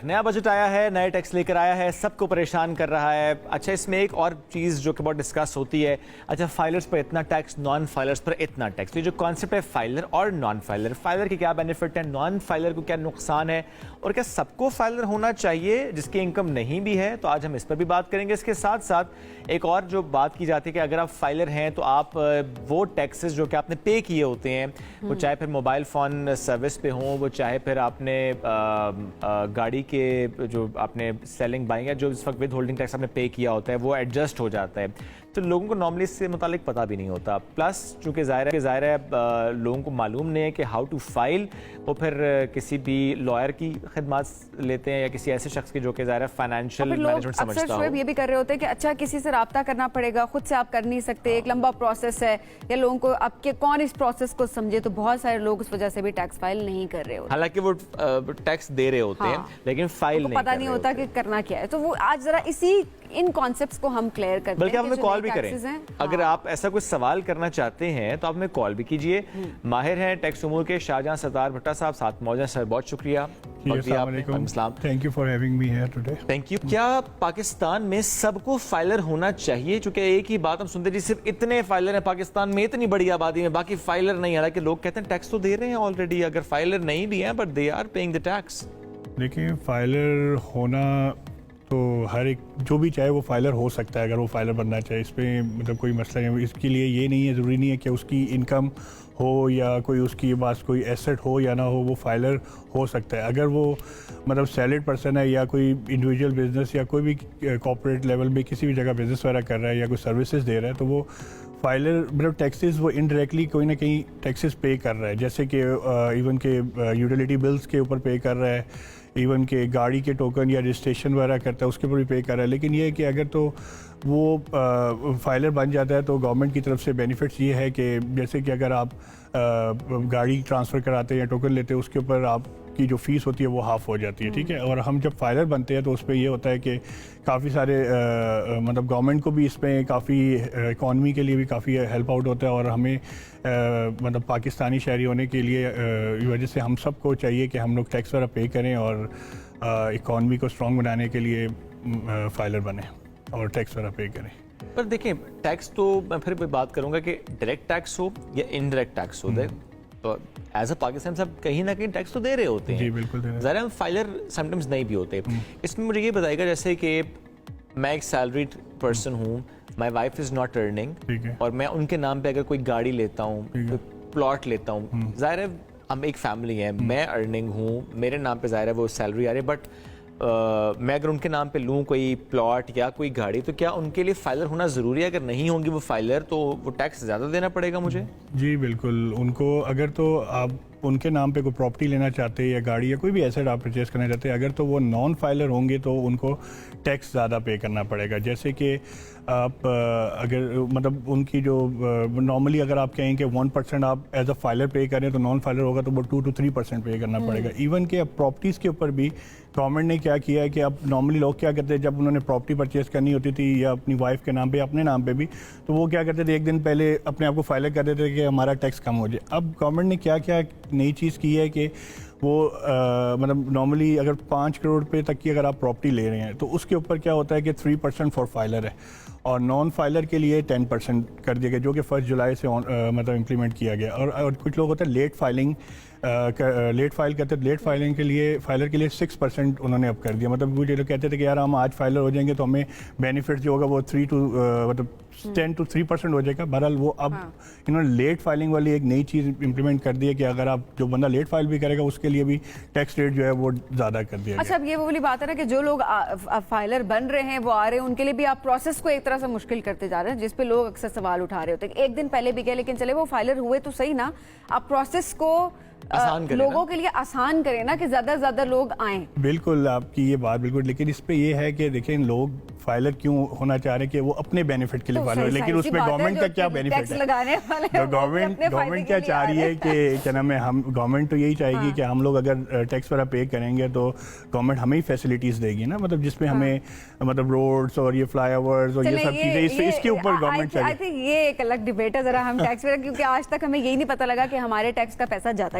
نیا بجٹ آیا ہے, نئے ٹیکس لے کر آیا ہے, سب کو پریشان کر رہا ہے. اچھا اس میں ایک اور چیز جو کہ بہت ڈسکس ہوتی ہے, اچھا فائلرز پر اتنا ٹیکس, نان فائلرز پر اتنا ٹیکس. تو یہ جو کانسیپٹ ہے فائلر اور نان فائلر, فائلر کی کیا بینیفٹ ہے, نان فائلر کو کیا نقصان ہے, اور کیا سب کو فائلر ہونا چاہیے جس کی انکم نہیں بھی ہے؟ تو آج ہم اس پر بھی بات کریں گے. اس کے ساتھ ساتھ ایک اور جو بات کی جاتی ہے کہ اگر آپ فائلر ہیں تو آپ وہ ٹیکسز جو کہ آپ نے پے کیے ہوتے ہیں, وہ چاہے پھر موبائل فون سروس پہ ہوں, وہ چاہے پھر آپ نے گاڑی کے جو آپ نے سیلنگ بائنگ ہے, جو اس وقت ود ہولڈنگ ٹیکس آپ نے پے کیا ہوتا ہے, وہ ایڈجسٹ ہو جاتا ہے. تو لوگوں کو نارملی اس سے متعلق پتہ بھی نہیں ہوتا. پلس چونکہ ظاہر ہے لوگوں کو معلوم نہیں ہے کہ ہاؤ ٹو فائل, وہ پھر کسی بھی لائر کی خدمات لیتے ہیں یا کسی ایسے شخص کی جو کہ ظاہر ہے فائنینشیل مینجمنٹ سمجھتا ہو. اکثر یہ بھی کر رہے ہوتے ہیں کہ اچھا کسی سے رابطہ کرنا پڑے گا, خود سے آپ کر نہیں سکتے, ایک لمبا پروسیس ہے, یا لوگوں کو اب کہ کون اس پروسیس کو سمجھے, تو بہت سارے لوگ اس وجہ سے بھی ٹیکس فائل نہیں کر رہے ہوتے. حالانکہ وہ ٹیکس دے رہے ہوتے ہیں لیکن فائل نہیں پتہ نہیں ہوتا کہ کرنا کیا ہے. تو وہ آج ذرا ان کانسیپٹس کو ہم کلیئر کرتے ہیں. بلکہ آپ ہمیں کال بھی کریں, اگر آپ ایسا کوئی سوال کرنا چاہتے ہیں تو آپ ہمیں کال بھی کیجئے. ماہر ہیں ٹیکس امور کے شاہجہاں ستار بھٹا صاحب ساتھ موجود ہیں. سر بہت شکریہ. السلام علیکم. Thank you for having me here today. Thank you. کیا پاکستان میں سب کو فائلر ہونا چاہیے؟ چونکہ ایک ہی بات ہم سنتے جی صرف اتنے فائلر ہیں پاکستان میں, اتنی بڑی آبادی میں, باقی فائلر نہیں. حالانکہ لوگ کہتے ہیں ٹیکس تو دے رہے ہیں آلریڈی, اگر فائلر نہیں بھی ہیں but they are paying the tax. دیکھیں فائلر ہونا تو ہر ایک جو بھی چاہے وہ فائلر ہو سکتا ہے اگر وہ فائلر بننا چاہے. اس پہ مطلب کوئی مسئلہ نہیں. اس کے لیے یہ نہیں ہے, ضروری نہیں ہے کہ اس کی انکم ہو یا کوئی اس کی پاس کوئی ایسٹ ہو یا نہ ہو, وہ فائلر ہو سکتا ہے. اگر وہ مطلب سیلڈ پرسن ہے یا کوئی انڈیویجول بزنس یا کوئی بھی کارپوریٹ لیول میں کسی بھی جگہ بزنس وغیرہ کر رہا ہے یا کوئی سروسز دے رہا ہے, تو وہ فائلر مطلب ٹیکسز وہ انڈائریکٹلی کوئی نہ کہیں ٹیکسز پے کر رہا ہے. جیسے کہ ایون کہ یوٹیلیٹی بلز کے اوپر پے کر رہا ہے, ایون کہ گاڑی کے ٹوکن یا رجسٹریشن وغیرہ کرتا ہے اس کے اوپر بھی پے کر رہا ہے. لیکن یہ ہے کہ اگر تو وہ فائلر بن جاتا ہے تو گورنمنٹ کی طرف سے بینیفٹس یہ ہے کہ جیسے کہ اگر آپ گاڑی ٹرانسفر کراتے ہیں یا ٹوکن لیتے ہیں, اس کے اوپر آپ کی جو فیس ہوتی ہے وہ ہاف ہو جاتی ہے. ٹھیک ہے. اور ہم جب فائلر بنتے ہیں تو اس پہ یہ ہوتا ہے کہ کافی سارے مطلب گورنمنٹ کو بھی اس میں کافی اکانومی کے لیے بھی کافی ہیلپ آؤٹ ہوتا ہے, اور ہمیں مطلب پاکستانی شہری ہونے کے لیے وجہ سے ہم سب کو چاہیے کہ ہم لوگ ٹیکس وغیرہ پے کریں اور اکانومی کو اسٹرانگ بنانے کے لیے فائلر بنیں اور ٹیکس وغیرہ پے کریں. پر دیکھیں ٹیکس تو میں پھر بھی بات کروں گا کہ ڈائریکٹ ٹیکس ہو یا انڈائریکٹ ٹیکس ہو, تو ایز اے پاکستان صاحب کہیں نہ کہیں ٹیکس تو دے رہے ہوتے ہیں. جی بالکل. ظاہر ہم فائلر سم ٹائمز نہیں بھی ہوتے. اس میں مجھے یہ بتائے گا جیسے کہ میں ایک سیلریڈ پرسن ہوں, my wife is not earning, اور میں ان کے نام پہ اگر کوئی گاڑی لیتا ہوں, کوئی پلاٹ لیتا ہوں, ظاہر ہے ہم ایک فیملی ہیں, میں ارننگ ہوں, میرے نام پہ ظاہر ہے وہ سیلری آ رہی ہے, بٹ میں اگر ان کے نام پہ لوں کوئی پلاٹ یا کوئی گاڑی, تو کیا ان کے لیے فائلر ہونا ضروری ہے؟ اگر نہیں ہوں گی وہ فائلر تو وہ ٹیکس زیادہ دینا پڑے گا مجھے؟ جی بالکل. ان کو اگر تو آپ ان کے نام پہ کوئی پراپرٹی لینا چاہتے ہیں یا گاڑی یا کوئی بھی ایسٹ آپ پرچیز کرنا چاہتے ہیں, اگر تو وہ نان فائلر ہوں گے تو ان کو ٹیکس زیادہ پے کرنا پڑے گا. جیسے کہ آپ اگر مطلب ان کی جو نارملی اگر آپ کہیں کہ 1% آپ ایز اے فائلر پے کریں تو نان فائلر ہوگا تو وہ 2 to 3% پے کرنا پڑے گا. ایون کہ اب پراپرٹیز کے اوپر بھی گورنمنٹ نے کیا کیا ہے کہ اب نارملی لوگ کیا کرتے ہیں, جب انہوں نے پراپرٹی پرچیز کرنی ہوتی تھی یا اپنی وائف کے نام پہ یا اپنے نام پہ بھی, تو وہ کیا کرتے تھے ایک دن پہلے اپنے آپ کو فائلر کر دیتے تھے کہ ہمارا ٹیکس کم ہو جائے. اب گورنمنٹ نے کیا کیا نئی چیز کی ہے کہ وہ مطلب نارملی اگر 5 کروڑ روپے تک کی اگر آپ پراپرٹی لے رہے ہیں تو اس کے اوپر کیا ہوتا ہے کہ 3% فار فائلر ہے, اور نان فائلر کے لیے 10% کر دیا گیا, جو کہ 1 جولائی سے مطلب امپلیمنٹ کیا گیا. اور کچھ لوگ ہوتے ہیں لیٹ فائلنگ, لیٹ فائل کرتے ہیں, لیٹ فائلنگ کے لیے فائلر کے لیے 6% انہوں نے اب کر دیا. مطلب وہ جو کہتے تھے کہ یار ہم آج فائلر ہو جائیں گے تو ہمیں بینیفٹ جو ہوگا وہ 10 to 3% ہو جائے گا. بہرحال وہ اب انہوں نے لیٹ فائلنگ والی ایک نئی چیز امپلیمنٹ کر دی ہے کہ اگر آپ جو بندہ لیٹ فائل بھی کرے گا اس کے لیے بھی ٹیکس ریٹ جو ہے وہ زیادہ کر دیا گیا. اچھا اب یہ وہ والی بات ہے نا کہ جو لوگ فائلر بن رہے ہیں وہ آ رہے ہیں, ان کے لیے بھی آپ پروسیس کو ایک طرح سے مشکل کرتے جا رہے ہیں, جس پہ لوگ اکثر سوال اٹھا رہے ہوتے ہیں کہ ایک دن پہلے بھی گئے لیکن چلے وہ فائلر ہوئے تو صحیح نا, آپ پروسیس کو لوگوں کے لیے آسان کریں نا کہ زیادہ سے زیادہ لوگ آئیں. بالکل آپ کی یہ بات بالکل, لیکن اس پہ یہ ہے کہ دیکھیں لوگ فائلر کیوں ہونا چاہ رہے ہیں کہ وہ اپنے بینیفٹ کے لیے فائلر ہو, لیکن اس میں گورنمنٹ کا کیا بینیفٹ ہے؟ گورنمنٹ کیا چاہ رہی ہے کہ کیا نام ہے, ہم گورنمنٹ تو یہی چاہے گی کہ ہم لوگ اگر ٹیکس وغیرہ پے کریں گے تو گورنمنٹ ہمیں ہی فیسلٹیز دے گی نا, مطلب جس میں ہمیں مطلب روڈز اور یہ فلائی اوورز اور یہ سب چیزیں اس کے اوپر گورنمنٹ چاہیے. یہ ایک الگ ڈبیٹ ہے ذرا ہم ٹیکس وغیرہ, کیونکہ آج تک ہمیں یہی نہیں پتہ لگا کہ ہمارے ٹیکس کا پیسہ جاتا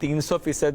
300%